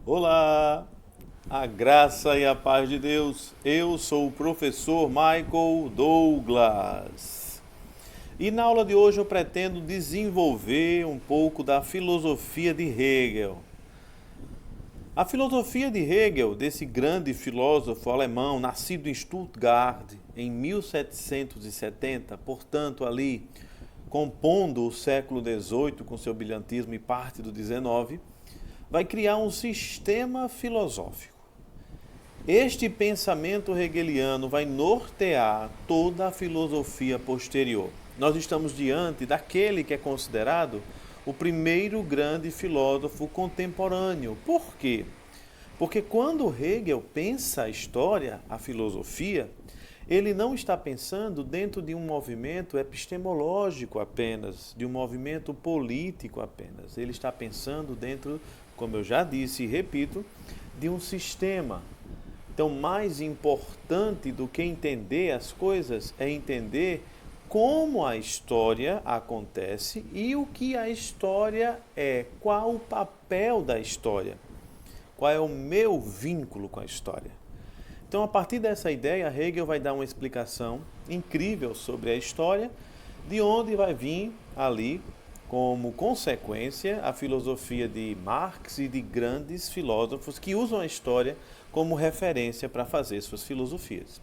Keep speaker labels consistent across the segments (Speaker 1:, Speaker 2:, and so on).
Speaker 1: Olá, a graça e a paz de Deus. Eu sou o professor Michael Douglas. E na aula de hoje eu pretendo desenvolver um pouco da filosofia de Hegel. A filosofia de Hegel, desse grande filósofo alemão, nascido em Stuttgart em 1770, portanto ali compondo o século XVIII com seu brilhantismo e parte do XIX, vai criar um sistema filosófico. Este pensamento hegeliano vai nortear toda a filosofia posterior. Nós estamos diante daquele que é considerado o primeiro grande filósofo contemporâneo. Por quê? Porque quando Hegel pensa a história, a filosofia, ele não está pensando dentro de um movimento epistemológico apenas, de um movimento político apenas. Ele está pensando dentro, como eu já disse e repito, de um sistema. Então, mais importante do que entender as coisas é entender como a história acontece e o que a história é, qual o papel da história, qual é o meu vínculo com a história. Então, a partir dessa ideia, Hegel vai dar uma explicação incrível sobre a história, de onde vai vir ali, como consequência, a filosofia de Marx e de grandes filósofos que usam a história como referência para fazer suas filosofias.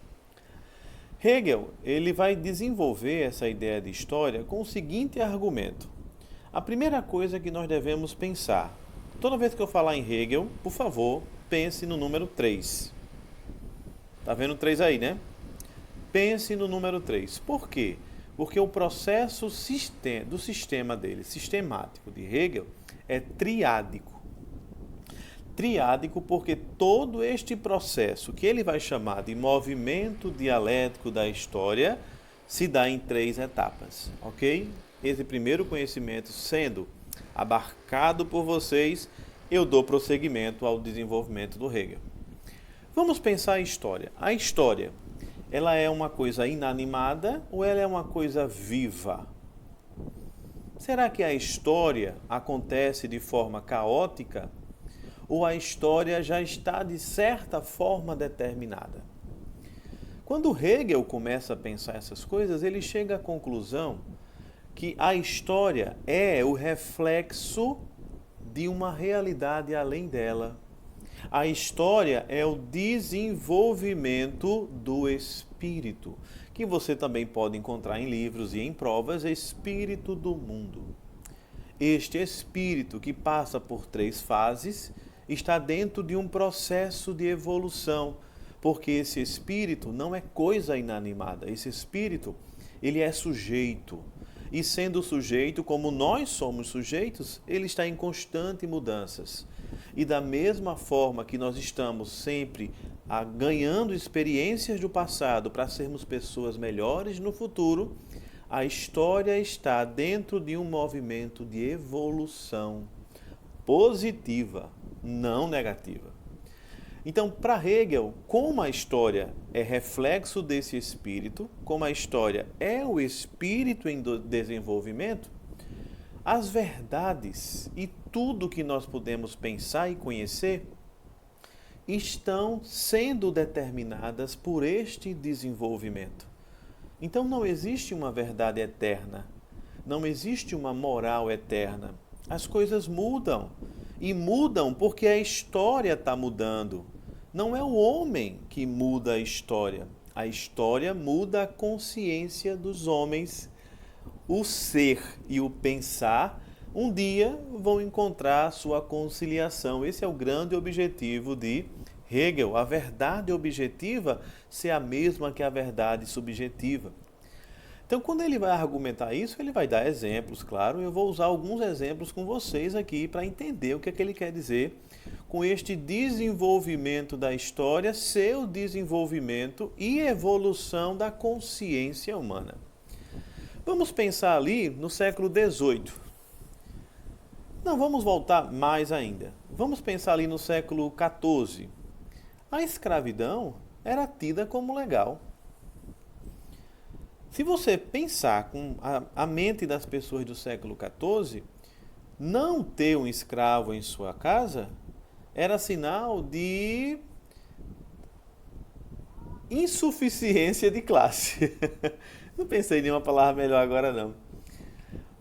Speaker 1: Hegel, ele vai desenvolver essa ideia de história com o seguinte argumento. A primeira coisa que nós devemos pensar, toda vez que eu falar em Hegel, por favor, pense no número 3. Tá vendo 3 aí, né? Pense no número 3. Por quê? Porque o processo do sistema dele, sistemático de Hegel, é triádico. Triádico porque todo este processo, que ele vai chamar de movimento dialético da história, se dá em 3 etapas, ok? Esse primeiro conhecimento sendo abarcado por vocês, eu dou prosseguimento ao desenvolvimento do Hegel. Vamos pensar a história. A história, ela é uma coisa inanimada ou ela é uma coisa viva? Será que a história acontece de forma caótica ou a história já está de certa forma determinada? Quando Hegel começa a pensar essas coisas, ele chega à conclusão que a história é o reflexo de uma realidade além dela. A história é o desenvolvimento do espírito, que você também pode encontrar em livros e em provas, espírito do mundo. Este espírito, que passa por 3 fases, está dentro de um processo de evolução, porque esse espírito não é coisa inanimada, esse espírito, ele é sujeito. E sendo sujeito, como nós somos sujeitos, ele está em constante mudanças. E da mesma forma que nós estamos sempre ganhando experiências do passado para sermos pessoas melhores no futuro, a história está dentro de um movimento de evolução positiva, não negativa. Então, para Hegel, como a história é reflexo desse espírito, como a história é o espírito em desenvolvimento, as verdades e tudo que nós podemos pensar e conhecer estão sendo determinadas por este desenvolvimento. Então não existe uma verdade eterna, não existe uma moral eterna. As coisas mudam, e mudam porque a história está mudando. Não é o homem que muda a história muda a consciência dos homens. O ser e o pensar, um dia vão encontrar sua conciliação. Esse é o grande objetivo de Hegel, a verdade objetiva ser a mesma que a verdade subjetiva. Então, quando ele vai argumentar isso, ele vai dar exemplos, claro. Eu vou usar alguns exemplos com vocês aqui para entender o que é que ele quer dizer com este desenvolvimento da história, seu desenvolvimento e evolução da consciência humana. Vamos pensar ali no século XVIII. Não, vamos voltar mais ainda. Vamos pensar ali no século XIV. A escravidão era tida como legal. Se você pensar com a mente das pessoas do século XIV, não ter um escravo em sua casa era sinal de insuficiência de classe. Não pensei em nenhuma palavra melhor agora não.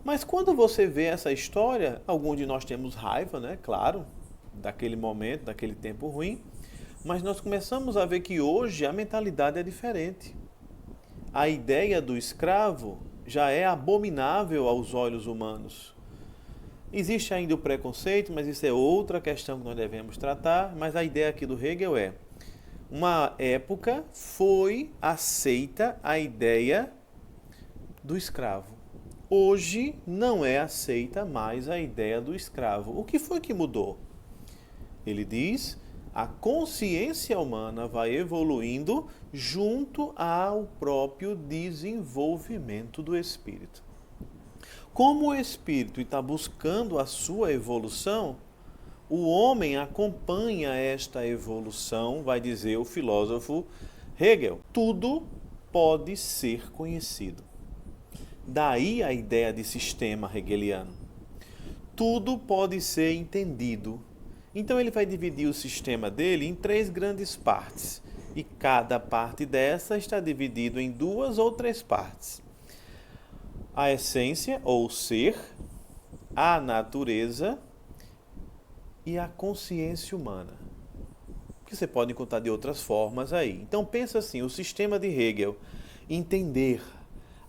Speaker 1: Mas quando você vê essa história, alguns de nós temos raiva, né? Claro, daquele momento, daquele tempo ruim. Mas nós começamos a ver que hoje a mentalidade é diferente. A ideia do escravo já é abominável aos olhos humanos. Existe ainda o preconceito, mas isso é outra questão que nós devemos tratar. Mas a ideia aqui do Hegel é: uma época foi aceita a ideia do escravo. Hoje não é aceita mais a ideia do escravo. O que foi que mudou? Ele diz: a consciência humana vai evoluindo junto ao próprio desenvolvimento do espírito. Como o espírito está buscando a sua evolução, o homem acompanha esta evolução, vai dizer o filósofo Hegel. Tudo pode ser conhecido. Daí a ideia de sistema hegeliano. Tudo pode ser entendido. Então ele vai dividir o sistema dele em 3 grandes partes. E cada parte dessa está dividido em 2 ou 3 partes. A essência, ou ser, a natureza e a consciência humana. Que você pode encontrar de outras formas aí. Então pensa assim, o sistema de Hegel, entender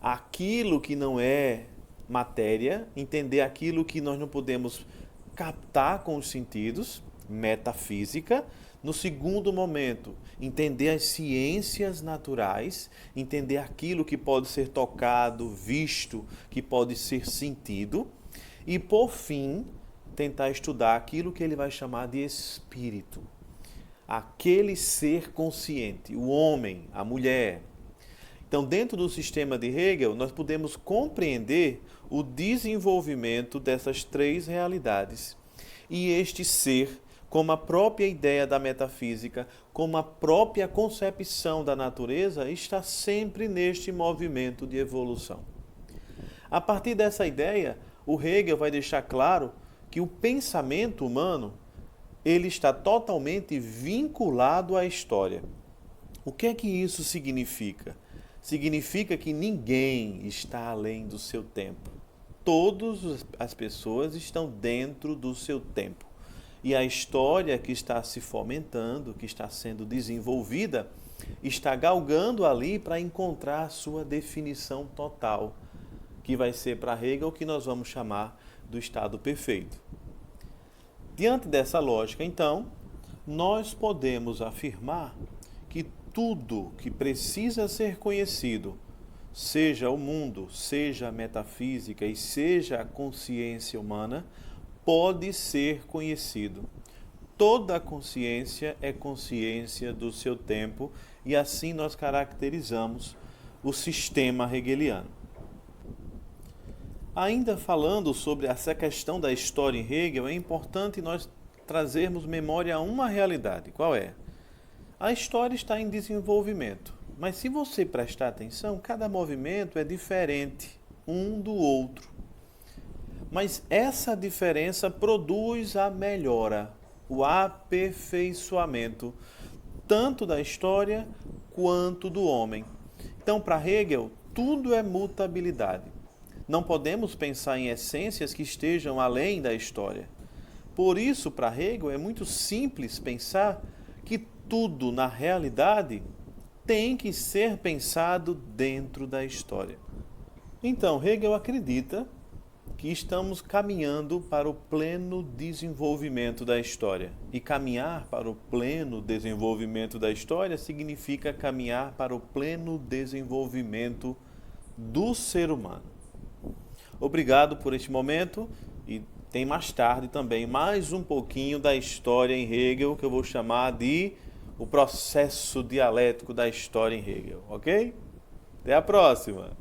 Speaker 1: aquilo que não é matéria, entender aquilo que nós não podemos captar com os sentidos, metafísica. No segundo momento, entender as ciências naturais, entender aquilo que pode ser tocado, visto, que pode ser sentido. E, por fim, tentar estudar aquilo que ele vai chamar de espírito. Aquele ser consciente, o homem, a mulher. Então, dentro do sistema de Hegel, nós podemos compreender o desenvolvimento dessas 3 realidades. E este ser, como a própria ideia da metafísica, como a própria concepção da natureza, está sempre neste movimento de evolução. A partir dessa ideia, o Hegel vai deixar claro que o pensamento humano ele está totalmente vinculado à história. O que é que isso significa? Significa que ninguém está além do seu tempo. Todas as pessoas estão dentro do seu tempo. E a história que está se fomentando, que está sendo desenvolvida, está galgando ali para encontrar a sua definição total, que vai ser para Hegel o que nós vamos chamar do estado perfeito. Diante dessa lógica, então, nós podemos afirmar que tudo que precisa ser conhecido, seja o mundo, seja a metafísica e seja a consciência humana, pode ser conhecido. Toda consciência é consciência do seu tempo e assim nós caracterizamos o sistema hegeliano. Ainda falando sobre essa questão da história em Hegel, é importante nós trazermos memória a uma realidade. Qual é? A história está em desenvolvimento, mas se você prestar atenção, cada movimento é diferente um do outro. Mas essa diferença produz a melhora, o aperfeiçoamento, tanto da história quanto do homem. Então, para Hegel, tudo é mutabilidade. Não podemos pensar em essências que estejam além da história. Por isso, para Hegel, é muito simples pensar que tudo, na realidade, tem que ser pensado dentro da história. Então, Hegel acredita que estamos caminhando para o pleno desenvolvimento da história. E caminhar para o pleno desenvolvimento da história significa caminhar para o pleno desenvolvimento do ser humano. Obrigado por este momento e tem mais tarde também mais um pouquinho da história em Hegel, que eu vou chamar de o processo dialético da história em Hegel, ok? Até a próxima!